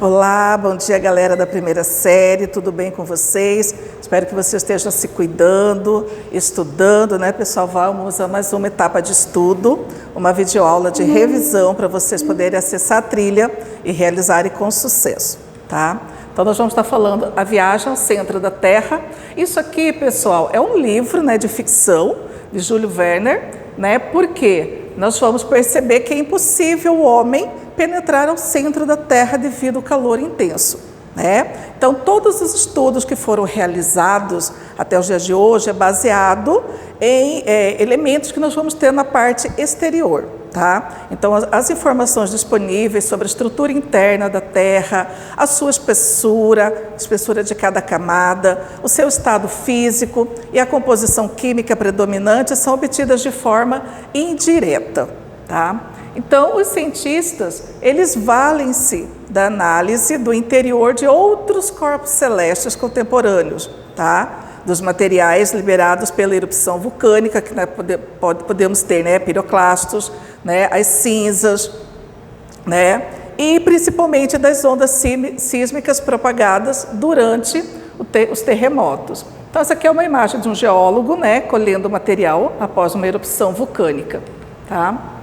Olá, bom dia galera da primeira série, tudo bem com vocês? Espero que vocês estejam se cuidando, estudando, né pessoal? Vamos a mais uma etapa de estudo, uma videoaula de revisão para vocês poderem acessar a trilha e realizarem com sucesso, tá? Então nós vamos estar falando A Viagem ao Centro da Terra. Isso aqui, pessoal, é um livro, né, de ficção de Júlio Verne, né? Porque nós vamos perceber que é impossível o homem penetrar ao centro da Terra devido ao calor intenso, né? Então, todos os estudos que foram realizados até os dias de hoje é baseado em elementos que nós vamos ter na parte exterior, tá? Então, as informações disponíveis sobre a estrutura interna da Terra, a sua espessura de cada camada, o seu estado físico e a composição química predominante são obtidas de forma indireta, tá? Então, os cientistas, eles valem-se da análise do interior de outros corpos celestes contemporâneos, tá? Dos materiais liberados pela erupção vulcânica, que podemos ter, né, piroclastos, né, as cinzas, né, e principalmente das ondas sísmicas propagadas durante os terremotos. Então, essa aqui é uma imagem de um geólogo, né, colhendo material após uma erupção vulcânica, tá?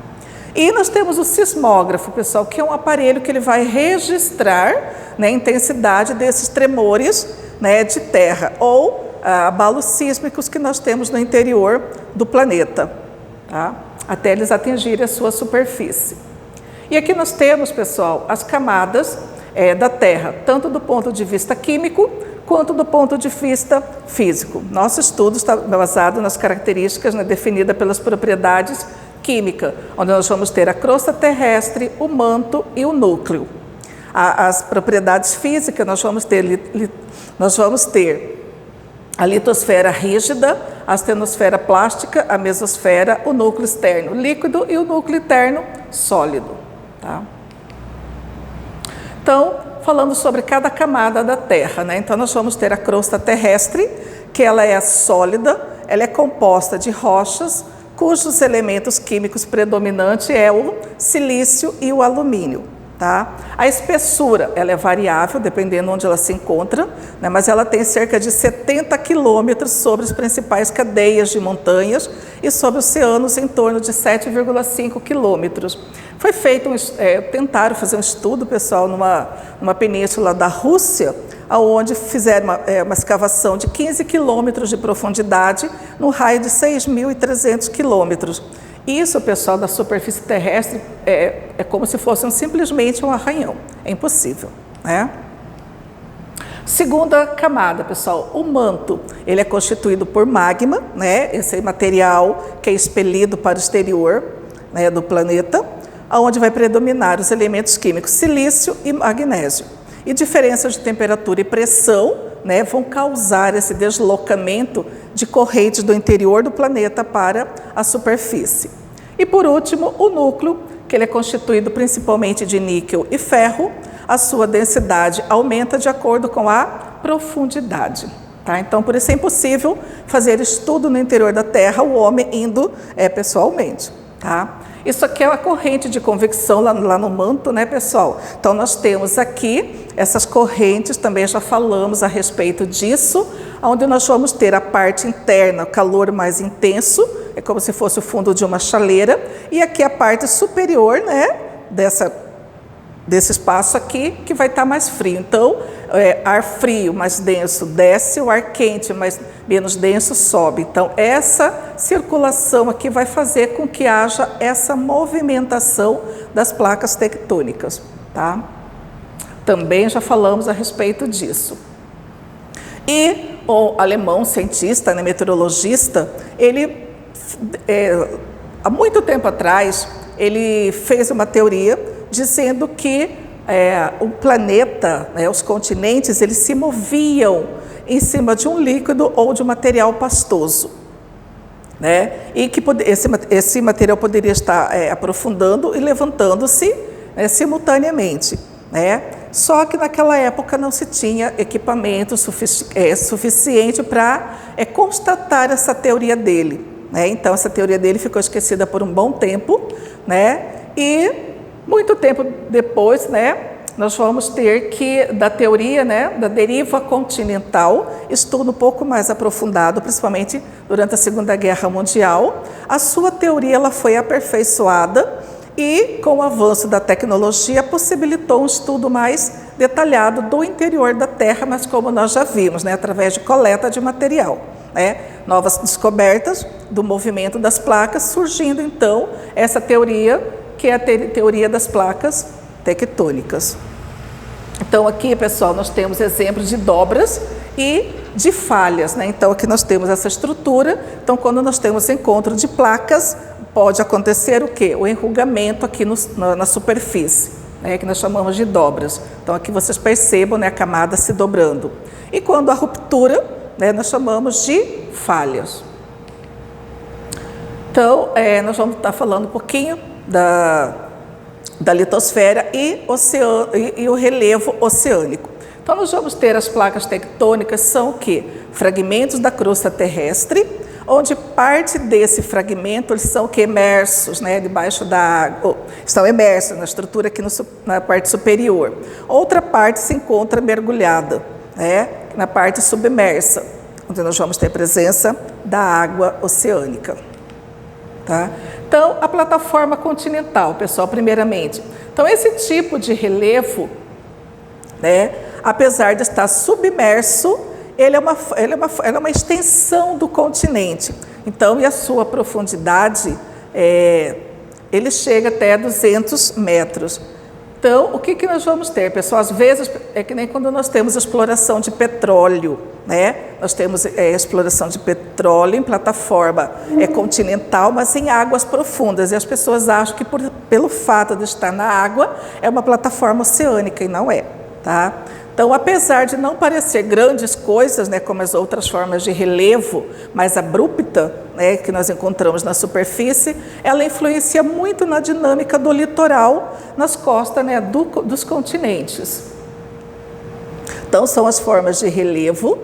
E nós temos o sismógrafo, pessoal, que é um aparelho que ele vai registrar, né, a intensidade desses tremores, né, de terra ou abalos sísmicos que nós temos no interior do planeta, tá? Até eles atingirem a sua superfície. E aqui nós temos, pessoal, as camadas da Terra, tanto do ponto de vista químico quanto do ponto de vista físico. Nosso estudo está baseado nas características, né, definidas pelas propriedades química, onde nós vamos ter a crosta terrestre, o manto e o núcleo. As propriedades físicas, nós vamos ter a litosfera rígida, a astenosfera plástica, a mesosfera, o núcleo externo líquido e o núcleo interno sólido, tá? Então, falando sobre cada camada da Terra, né? Então, nós vamos ter a crosta terrestre, que ela é sólida, ela é composta de rochas, cujos elementos químicos predominantes é o silício e o alumínio, tá? A espessura, ela é variável, dependendo onde ela se encontra, né? Mas ela tem cerca de 70 quilômetros sobre as principais cadeias de montanhas e sobre oceanos em torno de 7,5 quilômetros. Foi feito, tentaram fazer um estudo, pessoal, numa península da Rússia, onde fizeram uma escavação de 15 quilômetros de profundidade, no raio de 6.300 quilômetros. Isso, pessoal, da superfície terrestre é como se fosse simplesmente um arranhão. É impossível, né? Segunda camada, pessoal, o manto. Ele é constituído por magma, né? Esse material que é expelido para o exterior, né, do planeta, onde vai predominar os elementos químicos silício e magnésio. E diferenças de temperatura e pressão, né, vão causar esse deslocamento de correntes do interior do planeta para a superfície. E por último, o núcleo, que ele é constituído principalmente de níquel e ferro, a sua densidade aumenta de acordo com a profundidade, tá? Então, por isso é impossível fazer estudo no interior da Terra, o homem indo pessoalmente, tá? Isso aqui é uma corrente de convecção lá no manto, né, pessoal? Então, nós temos aqui essas correntes, também já falamos a respeito disso, onde nós vamos ter a parte interna, o calor mais intenso, é como se fosse o fundo de uma chaleira, e aqui a parte superior, né, desse espaço aqui, que vai estar mais frio. Então, ar frio mais denso desce, o ar quente menos denso sobe. Então, essa circulação aqui vai fazer com que haja essa movimentação das placas tectônicas, tá? Também já falamos a respeito disso. E o alemão cientista, né, meteorologista, ele, há muito tempo atrás, ele fez uma teoria dizendo que o planeta, né, os continentes, eles se moviam em cima de um líquido ou de um material pastoso, né? E que esse material poderia estar aprofundando e levantando-se, né, simultaneamente, né? Só que naquela época não se tinha equipamento suficiente para constatar essa teoria dele, né? Então essa teoria dele ficou esquecida por um bom tempo, né? E muito tempo depois, né, nós vamos ter que, da teoria, né, da deriva continental, estudo um pouco mais aprofundado, principalmente durante a Segunda Guerra Mundial. A sua teoria ela foi aperfeiçoada e, com o avanço da tecnologia, possibilitou um estudo mais detalhado do interior da Terra, mas como nós já vimos, né, através de coleta de material. Novas descobertas do movimento das placas, surgindo então essa teoria, que é a teoria das placas tectônicas. Então aqui, pessoal, nós temos exemplos de dobras e de falhas, né? Então aqui nós temos essa estrutura. Então quando nós temos encontro de placas, pode acontecer o quê? O enrugamento aqui na superfície, né? Que nós chamamos de dobras. Então aqui vocês percebam, né, a camada se dobrando. E quando a ruptura, né, nós chamamos de falhas. Então, nós vamos estar falando um pouquinho da litosfera e o relevo oceânico. Então, nós vamos ter as placas tectônicas, são o quê? Fragmentos da crosta terrestre, onde parte desse fragmento, eles são imersos, né, debaixo da água, estão imersos na estrutura aqui na parte superior. Outra parte se encontra mergulhada, né, na parte submersa, onde nós vamos ter presença da água oceânica. Tá? Então, a plataforma continental, pessoal, primeiramente. Então, esse tipo de relevo, né, apesar de estar submerso, ele é uma extensão do continente. Então, e a sua profundidade, ele chega até 200 metros. Então, o que nós vamos ter, pessoal? Às vezes, é que nem quando nós temos exploração de petróleo, né? Nós temos exploração de petróleo em plataforma continental, mas em águas profundas. E as pessoas acham que pelo fato de estar na água, é uma plataforma oceânica, e não é, tá? Então, apesar de não parecer grandes coisas, né, como as outras formas de relevo mais abrupta, né, que nós encontramos na superfície, ela influencia muito na dinâmica do litoral, nas costas, né, dos continentes. Então, são as formas de relevo,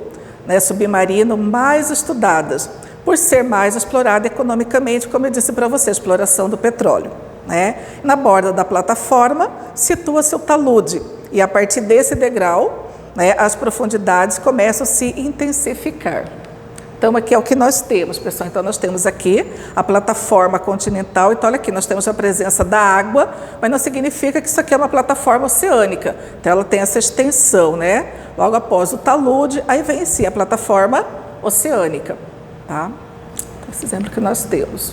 né, submarino mais estudadas, por ser mais explorada economicamente, como eu disse para você, a exploração do petróleo. Né? Na borda da plataforma situa-se o talude, e a partir desse degrau, né, as profundidades começam a se intensificar. Então, aqui é o que nós temos, pessoal. Então, nós temos aqui a plataforma continental. Então, olha aqui, nós temos a presença da água, mas não significa que isso aqui é uma plataforma oceânica. Então, ela tem essa extensão, né? Logo após o talude, aí vem em si a plataforma oceânica. Tá? Esse exemplo que nós temos.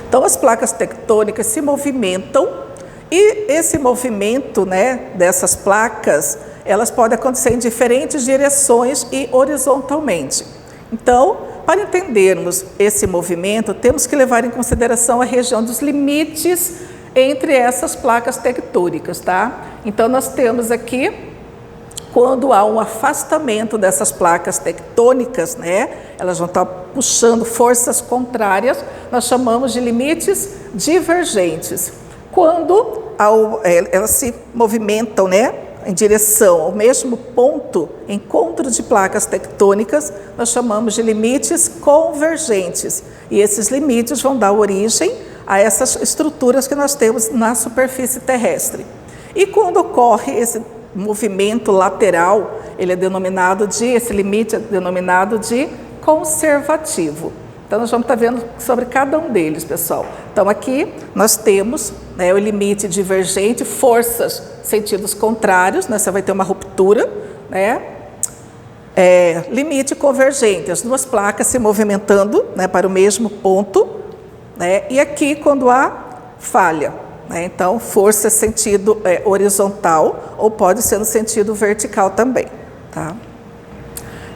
Então, as placas tectônicas se movimentam, e esse movimento, né, dessas placas, elas podem acontecer em diferentes direções e horizontalmente. Então, para entendermos esse movimento, temos que levar em consideração a região dos limites entre essas placas tectônicas, tá? Então, nós temos aqui, quando há um afastamento dessas placas tectônicas, né, elas vão estar puxando forças contrárias, nós chamamos de limites divergentes. Quando elas se movimentam, né, em direção ao mesmo ponto, encontro de placas tectônicas, nós chamamos de limites convergentes. E esses limites vão dar origem a essas estruturas que nós temos na superfície terrestre. E quando ocorre esse movimento lateral, esse limite é denominado de conservativo. Então, nós vamos estar vendo sobre cada um deles, pessoal. Então, aqui nós temos, né, o limite divergente, forças, sentidos contrários, né, você vai ter uma ruptura, né? Limite convergente, as duas placas se movimentando, né, para o mesmo ponto, né? E aqui, quando há falha, né? Então, força sentido horizontal, ou pode ser no sentido vertical também, tá?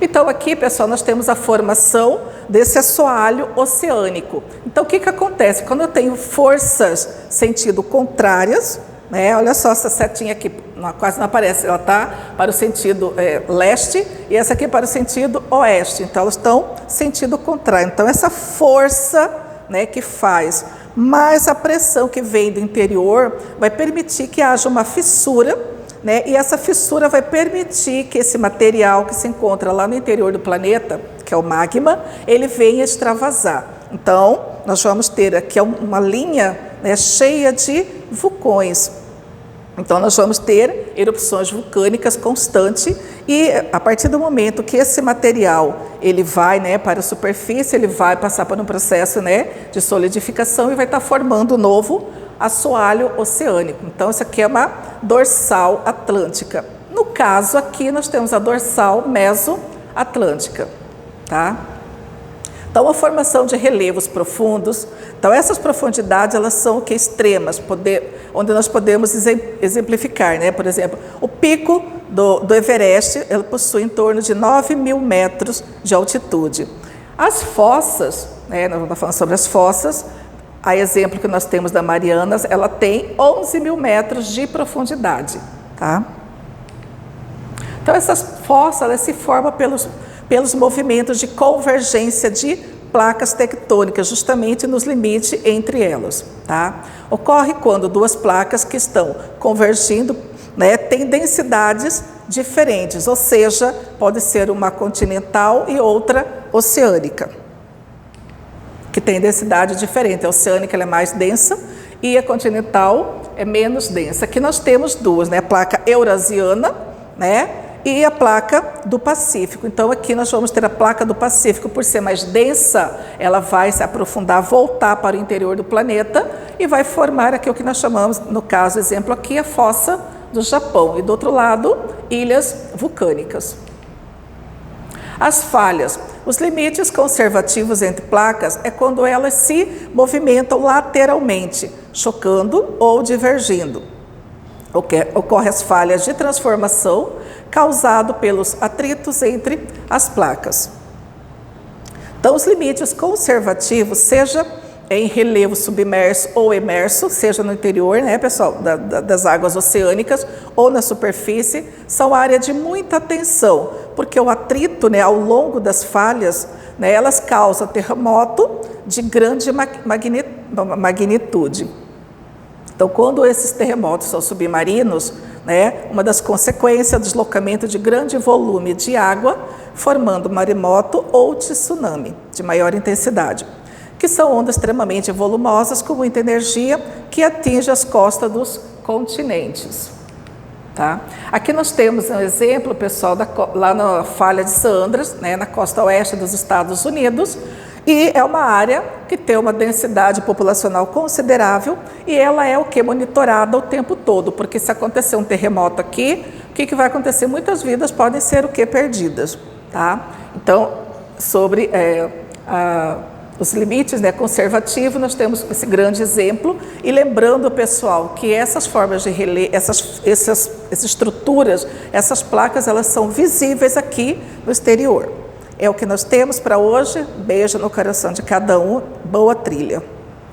Então, aqui, pessoal, nós temos a formação desse assoalho oceânico. Então, o que acontece? Quando eu tenho forças sentido contrárias, né, olha só essa setinha aqui, quase não aparece, ela está para o sentido leste e essa aqui para o sentido oeste. Então, elas estão sentido contrário. Então, essa força, né, que faz, mais a pressão que vem do interior, vai permitir que haja uma fissura, né? E essa fissura vai permitir que esse material que se encontra lá no interior do planeta, que é o magma, ele venha extravasar. Então, nós vamos ter aqui uma linha, né, cheia de vulcões. Então, nós vamos ter erupções vulcânicas constantes e, a partir do momento que esse material ele vai, né, para a superfície, ele vai passar por um processo, né, de solidificação e vai estar formando um novo assoalho oceânico. Então, isso aqui é uma dorsal atlântica. No caso aqui, nós temos a dorsal mesoatlântica, tá? Então, a formação de relevos profundos, então essas profundidades elas são o que extremas, onde nós podemos exemplificar, né? Por exemplo, o pico do Everest, ele possui em torno de 9.000 metros de altitude. As fossas, né? Nós vamos falar sobre as fossas, a exemplo que nós temos da Marianas, ela tem 11.000 metros de profundidade, tá? Então, essas fossas elas se formam pelos movimentos de convergência de placas tectônicas, justamente nos limites entre elas, tá? Ocorre quando duas placas que estão convergindo, né, têm densidades diferentes, ou seja, pode ser uma continental e outra oceânica, que tem densidade diferente. A oceânica ela é mais densa e a continental é menos densa. Aqui nós temos duas, né? A placa eurasiana, né? E a placa do Pacífico. Então, aqui nós vamos ter a placa do Pacífico, por ser mais densa, ela vai se aprofundar, voltar para o interior do planeta e vai formar aqui o que nós chamamos, no caso, exemplo aqui, a fossa do Japão. E do outro lado, ilhas vulcânicas. As falhas. Os limites conservativos entre placas é quando elas se movimentam lateralmente, chocando ou divergindo. Ocorrem as falhas de transformação causado pelos atritos entre as placas. Então, os limites conservativos, seja em relevo submerso ou emerso, seja no interior, né, pessoal, das águas oceânicas ou na superfície, são área de muita tensão, porque o atrito, né, ao longo das falhas, né, elas causam terremoto de grande magnitude. Então, quando esses terremotos são submarinos, né, uma das consequências é o deslocamento de grande volume de água, formando maremoto ou tsunami de maior intensidade, que são ondas extremamente volumosas com muita energia que atinge as costas dos continentes. Tá? Aqui nós temos um exemplo, pessoal, lá na Falha de San Andreas, né, na costa oeste dos Estados Unidos, e é uma área que tem uma densidade populacional considerável e ela é o que? Monitorada o tempo todo, porque se acontecer um terremoto aqui, o que vai acontecer? Muitas vidas podem ser o que? Perdidas. Tá? Então, sobre os limites, né, conservativos, nós temos esse grande exemplo. E lembrando, pessoal, que essas formas de relevo, essas estruturas, essas placas, elas são visíveis aqui no exterior. É o que nós temos para hoje. Beijo no coração de cada um. Boa trilha.